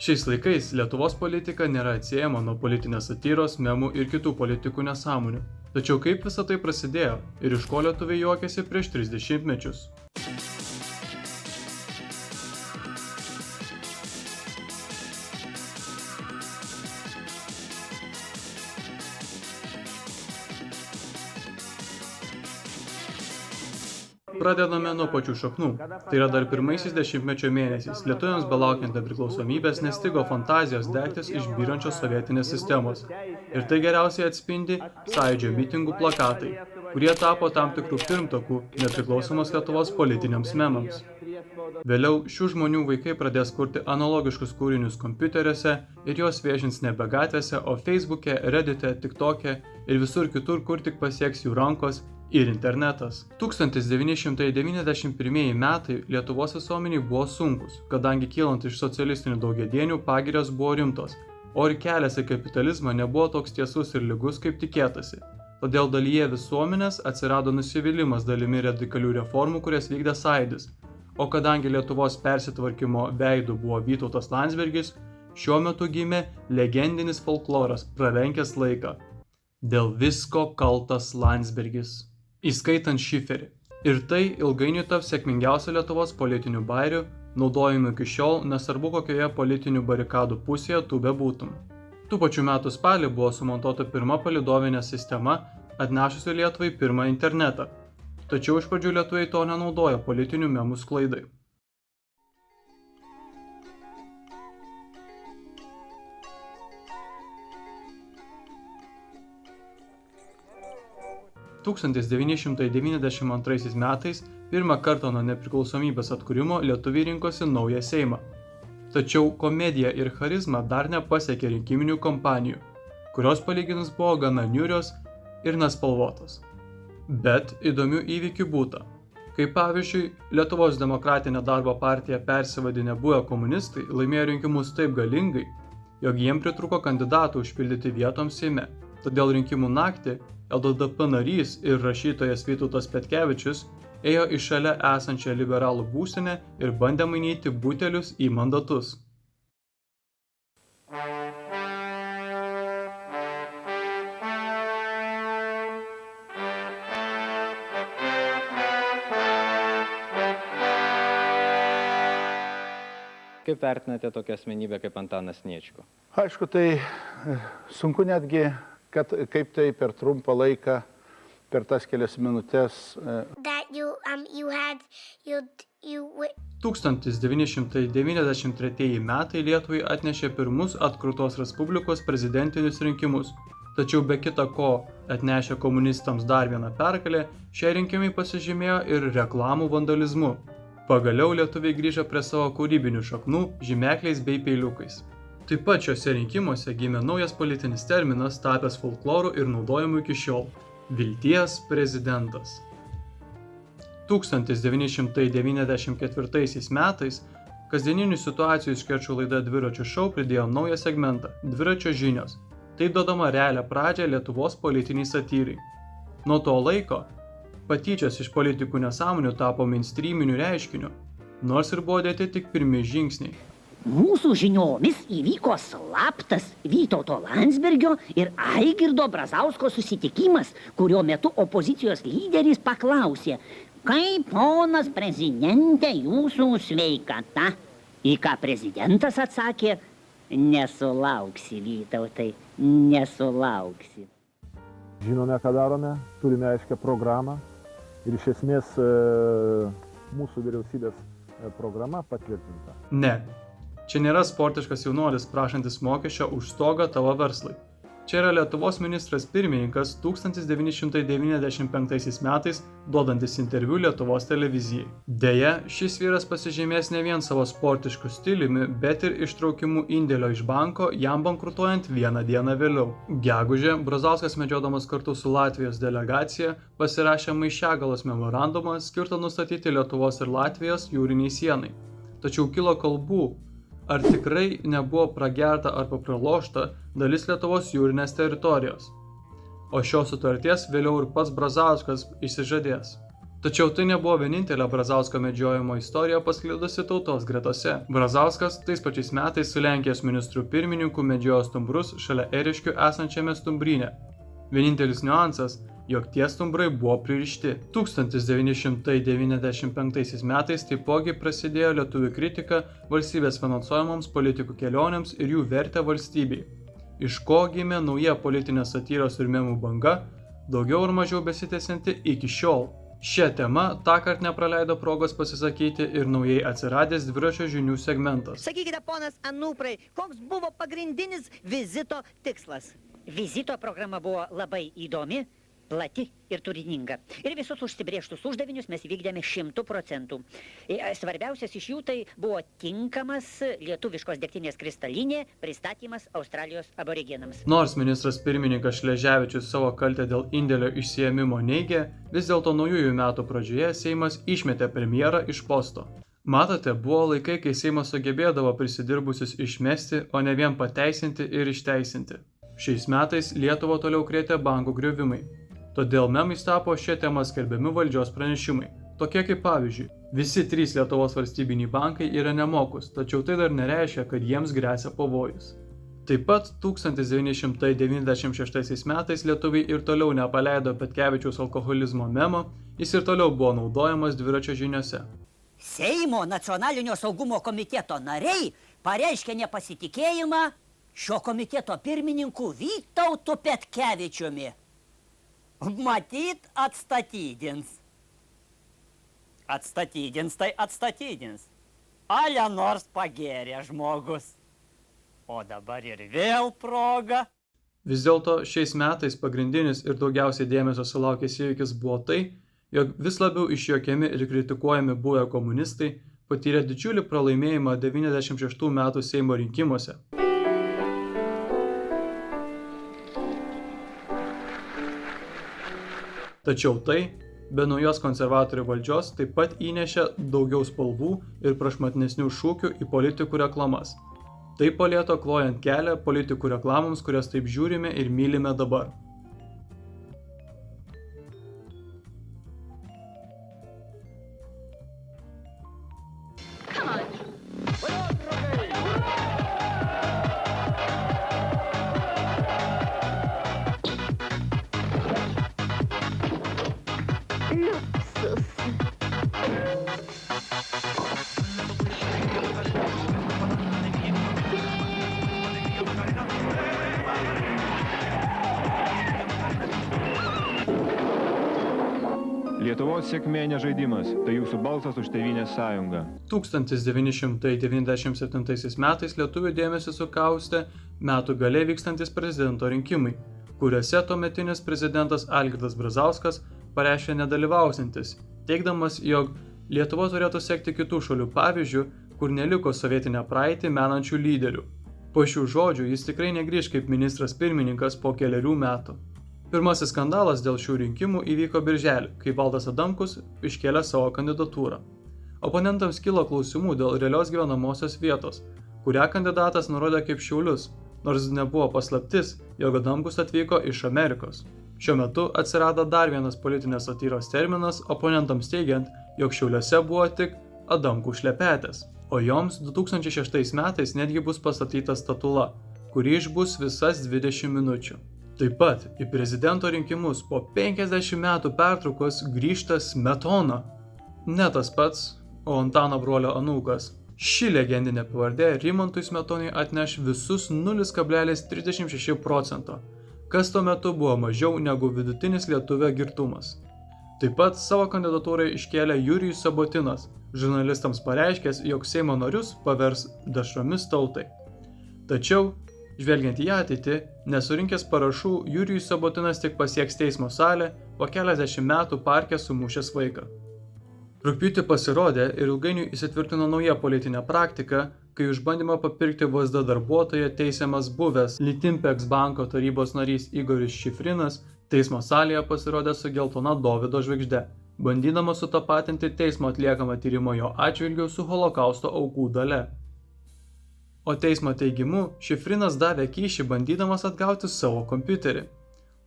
Šiais laikais Lietuvos politika nėra atsiejama nuo politinės satyros, memų ir kitų politikų nesąmonių. Tačiau kaip visa tai prasidėjo ir iš ko lietuviai juokėsi prieš 30 mečius? Pradedame nuo pačių šaknų. Tai yra dar pirmaisiais dešimtmečio mėnesiais. Lietuviams belaukiant nepriklausomybės nestigo fantazijos degtis iš byrančios sovietinės sistemos. Ir tai geriausiai atspindi Sąjūdžio mitingų plakatai, kurie tapo tam tikrų pirmtakų nepriklausomos Lietuvos politiniams memams. Vėliau šių žmonių vaikai pradės kurti analogiškus kūrinius kompiuteriuose ir juos viešins nebe gatvėse, o Facebook'e, Reddit'e, TikTok'e ir visur kitur, kur tik pasieks jų rankos ir internetas. 1991 metai Lietuvos visuomeniai buvo sunkus, kadangi kylant iš socialistinių daugiadienių pagirios buvo rimtos, o ir kelias į kapitalizmą nebuvo toks tiesus ir lygus, kaip tikėtasi. Todėl dalyje visuomenės atsirado nusivylimas dalimi radikalių reformų, kurias vykdė Sąjūdis. O kadangi Lietuvos persitvarkymo veidu buvo Vytautas Landsbergis, šiuo metu gimė legendinis folkloras pralenkęs laiką. Dėl visko kaltas Landsbergis, įskaitant šiferį. Ir tai ilgainiui taps sėkmingiausia Lietuvos politinių bairių, naudojami iki šiol, nesvarbu kokioje politinių barikadų pusėje tu bebūtum. Tų pačių metų spalį buvo sumontuota pirma palydovinė sistema, atnešusi Lietuvai pirmą internetą. Tačiau iš pradžių lietuviai to nenaudoja politinių memų sklaidai. Tūkstantis 1992 metais pirmą kartą nuo nepriklausomybės atkūrimo lietuviai rinkosi naują Seimą. Tačiau komedija ir charizma dar nepasiekė rinkiminių kampanijų, kurios palyginus buvo gana niūrios ir nespalvotos. Bet įdomių įvykių būta. Kaip pavyzdžiui, Lietuvos demokratinė darbo partija persivadinę buvę komunistai laimėjo rinkimus taip galingai, jog jiem pritruko kandidatų užpildyti vietoms Seime. Todėl rinkimų naktį LDP narys ir rašytojas Vytautas Petkevičius ėjo į šalia esančią liberalų būstinę ir bandė mainyti butelius į mandatus. Kaip vertinate tokią asmenybę kaip Antanas Sniečkus? Aišku, tai sunku netgi, kaip tai per trumpą laiką, per tas kelias minutės. 1993 metai Lietuvai atnešė pirmus atkurtos Respublikos prezidentinius rinkimus. Tačiau be kita ko atnešė komunistams dar vieną pergalę, šie rinkimai pasižymėjo ir reklamų vandalizmu. Pagaliau lietuviai grįžo prie savo kūrybinių šaknų, žymekliais bei peiliukais. Taip pat šiuose rinkimuose gimė naujas politinis terminas, tapęs folkloru ir naudojamu iki šiol – vilties prezidentas. 1994 metais kasdieninių situacijų skečų laida Dviračio šou pridėjo naują segmentą – Dviračio žinios. Tai duodama realią pradžią Lietuvos politiniai satyrai. Nuo to laiko patyčios iš politikų nesąmonių tapo mainstreaminiu reiškiniu, nors ir buvo dėti tik pirmi žingsniai. Mūsų žiniomis įvyko slaptas Vytauto Landsbergio ir Aigirdo Brazausko susitikimas, kurio metu opozicijos lyderis paklausė, kaip ponas prezidente jūsų sveikata. Į ką prezidentas atsakė, nesulauksi, Vytautai, nesulauksi. Žinome, ką darome, turime aiškią programą ir iš esmės mūsų vyriausybės programa patvirtinta. Ne, čia nėra sportiškas jaunuolis prašantis mokesčio už stogą tavo verslui. Čia yra Lietuvos ministras pirmininkas 1995 metais duodantis interviu Lietuvos televizijai. Deja, šis vyras pasižymės ne vien savo sportišku stiliumi, bet ir ištraukimu indėlio iš banko, jam bankrutuojant vieną dieną vėliau. Gegužę Brazauskas medžiodamas kartu su Latvijos delegacija pasirašė Maišiagalos memorandumą skirtą nustatyti Lietuvos ir Latvijos jūriniai sienai. Tačiau kilo kalbų, ar tikrai nebuvo pragerta arba pralošta dalis Lietuvos jūrinės teritorijos. O šios sutarties vėliau ir pats Brazauskas išsižadės. Tačiau tai nebuvo vienintelė Brazausko medžiojimo istorija pasklidusi tautos gretose. Brazauskas tais pačiais metais su Lenkijos ministru pirmininku medžiojo stumbrus šalia Ėriškių esančiame stumbryne. Vienintelis niuansas, jog tie stumbrai buvo pririšti. 1995 metais taipogi prasidėjo lietuvių kritika valstybės finansuojamoms politikų kelionėms ir jų vertę valstybei. Iš ko gimė nauja politinė satyros ir memų banga, daugiau ar mažiau besitęsianti iki šiol. Šią temą tąkart nepraleido progos pasisakyti ir naujai atsiradęs dviračio žinių segmentas. Sakykite, ponas Anuprai, koks buvo pagrindinis vizito tikslas? Vizito programa buvo labai įdomi, plati ir turininga. Ir visus užsibrėžtus uždavinius mes vykdėme 100%. Svarbiausias iš jų tai buvo tinkamas lietuviškos degtinės kristalinė pristatymas Australijos aborigenams. Nors ministras pirmininkas Šleževičius savo kaltę dėl indėlio išsiėmimo neigė, vis dėlto naujųjų metų pradžioje Seimas išmetė premjerą iš posto. Matote, buvo laikai, kai Seimas sugebėdavo prisidirbusius išmesti, o ne vien pateisinti ir išteisinti. Šiais metais Lietuvą toliau krėtė bankų griuvimai. Todėl memais tapo šią temą skelbiami valdžios pranešimai. Tokie kaip pavyzdžiui, visi 3 Lietuvos valstybiniai bankai yra nemokus, tačiau tai dar nereiškia, kad jiems gresia pavojus. Taip pat 1996 metais lietuviai ir toliau nepaleido Petkevičiaus alkoholizmo memo, jis ir toliau buvo naudojamas dviračio žiniose. Seimo nacionalinio saugumo komiteto nariai pareiškė nepasitikėjimą šio komiteto pirmininku Vytautu Petkevičiumi. Matyt, atstatydins. Atstatydins tai atstatydins. Ale nors pagėrė žmogus. O dabar ir vėl proga. Vis dėlto šiais metais pagrindinis ir daugiausiai dėmesio sulaukęs įvykis buvo tai, jog vis labiau išjuokiami ir kritikuojami buvę komunistai patyrė didžiulį pralaimėjimą 96 metų Seimo rinkimuose. Tačiau tai, be naujos konservatorių valdžios, taip pat įnešė daugiau spalvų ir prašmatnesnių šūkių į politikų reklamas. Tai palieto klojant kelią politikų reklamoms, kurias taip žiūrime ir mylime dabar. Lietuvos sėkmė ne žaidimas, tai jūsų balsas už Tėvynės sąjungą. 1997 metais lietuvių dėmesį sukaustė metų gale vykstantis prezidento rinkimai, kuriuose tuometinis prezidentas Algirdas Brazauskas pareiškė nedalyvausiantis, teigdamas, jog Lietuva turėtų sekti kitų šalių pavyzdžių, kur neliko sovietinę praeitį menančių lyderių. Po šių žodžių jis tikrai negrįž kaip ministras pirmininkas po kelerių metų. Pirmasis skandalas dėl šių rinkimų įvyko birželį, kai Valdas Adamkus iškėlė savo kandidatūrą. Oponentams kilo klausimų dėl realios gyvenamosios vietos, kurią kandidatas nurodė kaip Šiaulius, nors nebuvo paslaptis, jog Adamkus atvyko iš Amerikos. Šiuo metu atsirado dar vienas politinės satyros terminas oponentams teigiant, jog Šiauliuose buvo tik Adamkų šlepetės, o joms 2006 metais netgi bus pastatyta statula, kuri išbus visas 20 minučių. Taip pat į prezidento rinkimus po 50 metų pertraukos grįžta Smetona. Ne tas pats, o Antano brolio anūkas. Ši legendinė pavardė Rimantui Smetonai atneš visus 0,36%, kas tuo metu buvo mažiau negu vidutinis lietuvio girtumas. Taip pat savo kandidatūrai iškėlė Jurijus Sabotinas, žurnalistams pareiškęs, jog Seimo narius pavers dešromis tautai. Tačiau, žvelgiant į ateitį, nesurinkęs parašų, Jurijus Sabotinas tik pasieks teismo salę, po keliasdešimt metų parke sumušęs vaiką. Rugpjūtį pasirodė ir ilgainiui įsitvirtino nauja politinė praktika, kai už bandymą papirkti VSD darbuotoją teisiamas buvęs Litimpex banko tarybos narys Igoris Šifrinas teismo salėje pasirodė su geltona Dovydo žvaigžde, bandydama sutapatinti teismo atliekamą tyrimą jo atžvilgiu su holokausto aukų dalia. O teismo teigimu, Šifrinas davė kyšį bandydamas atgauti savo kompiuterį.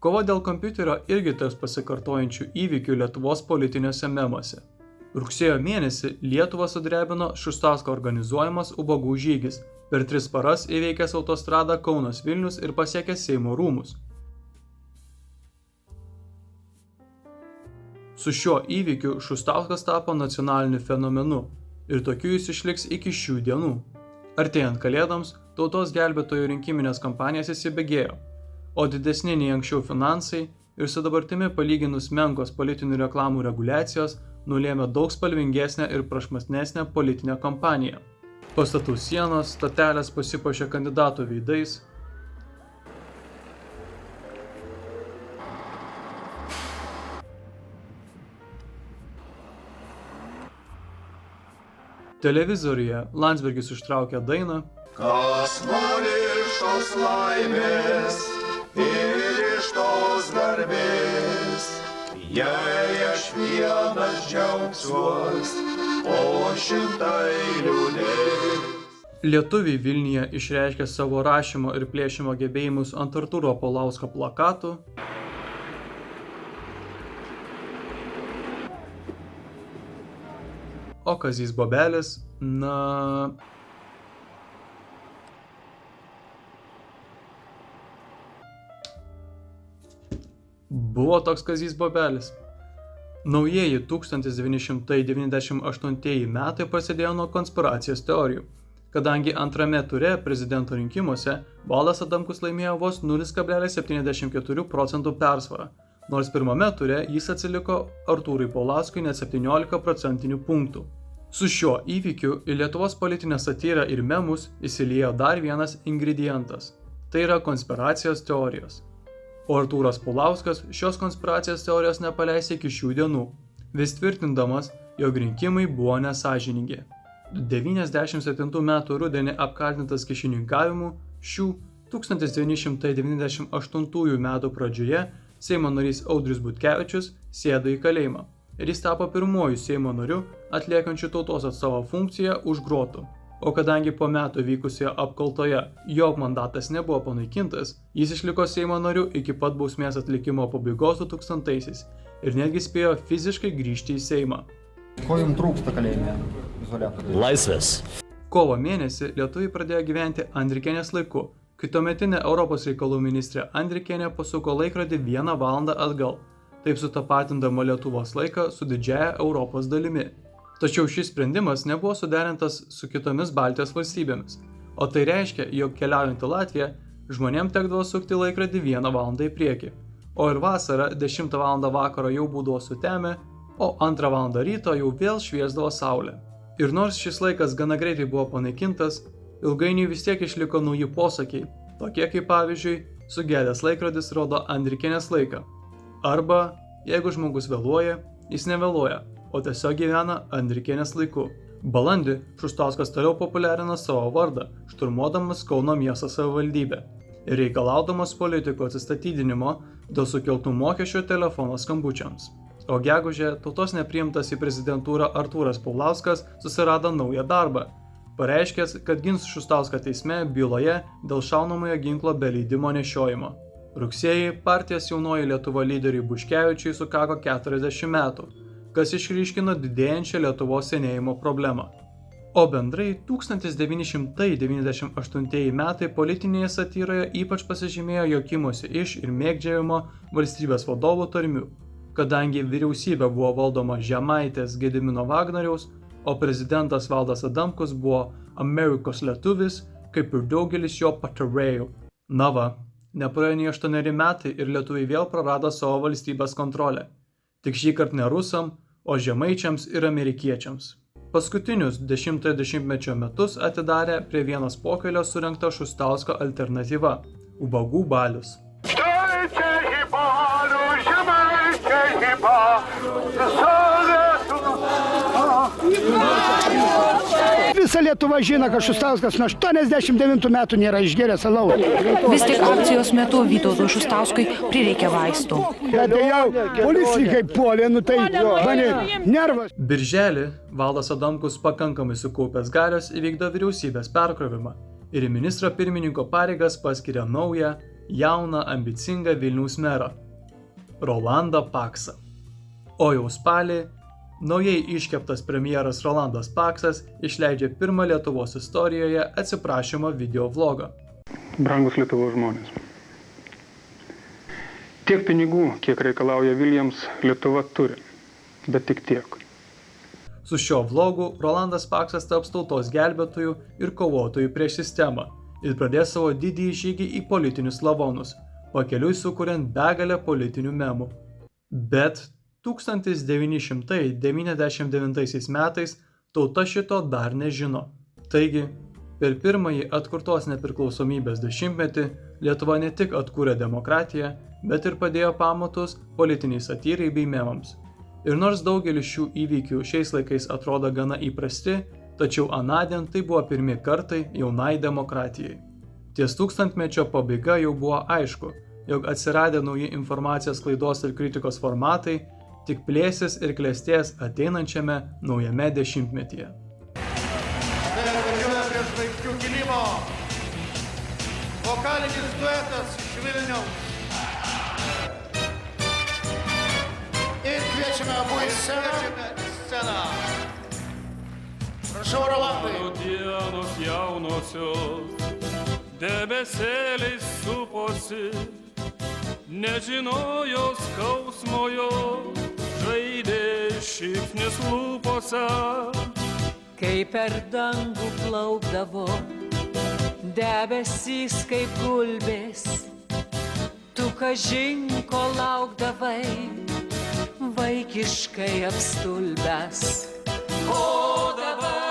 Kova dėl kompiuterio irgi tarp pasikartojančių įvykių Lietuvos politiniuose memuose. Rugsėjo mėnesį Lietuvą sudrebino Šustausko organizuojamas ubagų žygis, per 3 paras įveikęs autostradą Kaunas Vilnius ir pasiekęs Seimo rūmus. Su šiuo įvykiu Šustauskas tapo nacionaliniu fenomenu ir tokiu jis išliks iki šių dienų. Artėjant kalėdoms, tautos gelbėtojų rinkiminės kampanijas įsibėgėjo, o didesni nei anksčiau finansai ir su dabartimi palyginus menkos politinių reklamų reguliacijos nulėmė daug spalvingesnę ir prašmatnesnę politinę kampaniją. Pastatų sienos, statelės pasipuošė kandidatų veidais. Televizoriuje Landsbergis ištraukė dainą Kas nori iš tos laimės ir iš tos garbės, jei aš vienas džiaugsiuos, o 100 liūdės. Lietuviai Vilniuje išreiškė savo rašymo ir plėšimo gebėjimus ant Artūro Paulausko plakatų. O Kazys Bobelis, buvo toks Kazys Bobelis. Naujieji 1998 metai prasidėjo nuo konspiracijos teorijų, kadangi antrame ture prezidento rinkimuose Valdas Adamkus laimėjo vos 0,74% persvarą, nors pirmame ture jis atsiliko Artūrui Paulauskui net 17 procentinių punktų. Su šiuo įvykiu į Lietuvos politinę satyrą ir memus įsiliejo dar vienas ingredientas – tai yra konspiracijos teorijos. O Artūras Paulauskas šios konspiracijos teorijos nepaleis iki šių dienų, vis tvirtindamas, jog rinkimai buvo nesąžiningi. 97 metų rudenį apkaltintas kyšininkavimu, šių 1998 metų pradžioje Seimo narys Audrius Butkevičius sėdo į kalėjimą ir jis tapo pirmuoju Seimo nariu atliekančiu tautos atstovo funkciją už grotų. O kadangi po metų vykusioje apkaltoje jo mandatas nebuvo panaikintas, jis išliko Seimo nariu iki pat bausmės atlikimo pabaigos 2000-aisiais ir netgi spėjo fiziškai grįžti į Seimą. Ko jums trūksta kalėjime? Laisvės. Kovo mėnesį lietuviai pradėjo gyventi Andrikienės laiku, kai tuometinė Europos reikalų ministrė Andrikienė pasuko laikrodį 1 valandą atgal, taip sutapatindama Lietuvos laiką su didžiąja Europos dalimi. Tačiau šis sprendimas nebuvo suderintas su kitomis Baltijos valstybėmis, o tai reiškia, jog keliaujant į Latviją, žmonėms tekdavo sukti laikrodį 1 valandą į priekį, o ir vasarą 10 valandą vakaro jau būdavo sutemę, o 2 valandą ryto jau vėl šviesdavo saulė. Ir nors šis laikas gana greitai buvo panaikintas, ilgainiui vis tiek išliko nauji posakiai, tokie kaip pavyzdžiui, sugedęs laikrodis rodo Andrikienės laiką. Arba, jeigu žmogus vėluoja, jis nevėluoja, o tiesiog gyvena Andrikienės laiku. Balandį Šustauskas toliau populiarino savo vardą, šturmuodamas Kauno miesto savivaldybę ir reikalaudamas politikų atsistatydinimo dėl sukeltų mokesčių telefono skambučiams. O gegužę tautos nepriimtas į prezidentūrą Artūras Paulauskas susirado naują darbą, pareiškęs, kad gins Šustauską teisme byloje dėl šaunamojo ginklo be leidimo nešiojimo. Rugsėjį partijos Jaunoji Lietuva lyderiui Buškevičiui sukako 40 metų, kas išryškino didėjančią Lietuvos senėjimo problemą. O bendrai 1998 metai politinėje satyroje ypač pasižymėjo juokimosi iš ir mėgdžiavimo valstybės vadovų tarmių, kadangi vyriausybė buvo valdoma Žemaitės Gedimino Vagnoriaus, o prezidentas Valdas Adamkus buvo Amerikos lietuvis, kaip ir daugelis jo patarėjų. Na va, nepraėjo nei 8 metai ir lietuviai vėl prarado savo valstybės kontrolę. Tik šį kartą ne rusam, o žemaičiams ir amerikiečiams. Paskutinius 10-mečio metus atidarė prie Vienos pokelio surengta Šustausko alternatyva – Ubagų balius. Visa Lietuva žino, kad Šustauskas nuo 89 metų nėra išgėręs alaus. Vis tik akcijos metu Vytautui Šustauskui prireikė vaistų. Atėjau, policininkai puolė, tai mane nervas. Birželį Valdas Adamkus pakankamai sukaupęs galios įvykdo vyriausybės perkrovimą ir į ministro pirmininko pareigas paskiria naują, jauną ambicingą Vilniaus merą Rolandą Paksą. O jau spalį naujai iškeptas premjeras Rolandas Paksas išleidžia pirmą Lietuvos istorijoje atsiprašymo video vlogą. Brangus Lietuvos žmonės. Tiek pinigų, kiek reikalauja Viljams, Lietuva turi, bet tik tiek. Su šio vlogu Rolandas Paksas taps tautos gelbėtojų ir kovotojų prieš sistemą ir pradės savo didįjį žygį į politinius lavonus, pakeliui sukuriant begalę politinių memų. Bet 1999 metais tauta šito dar nežino. Taigi, per pirmąjį atkurtos nepriklausomybės dešimtmetį Lietuva ne tik atkūrė demokratiją, bet ir padėjo pamatus politiniai satyrai bei memams. Ir nors daugelis šių įvykių šiais laikais atrodo gana įprasti, tačiau anądien tai buvo pirmi kartai jaunai demokratijai. Ties tūkstantmečio pabaiga jau buvo aišku, jog atsiradę nauji informacijos sklaidos ir kritikos formatai tik plėsis ir klestės ateinančiame naujame dešimtmetyje. Važiuoja prie žvaigždžių kilimo. Vokalinis duetas iš Vilniaus. Ir kviečiame abu į sceną. Prašau, Rolandai. Dienos jaunosios, debesėliais suposi, nežinojo skausmojo, žaidė šypsnis lūpose. Kai per dangų plaukdavo debesys kaip gulbės, tu kažin ko laukdavai, vaikiškai apstulbęs. O dabar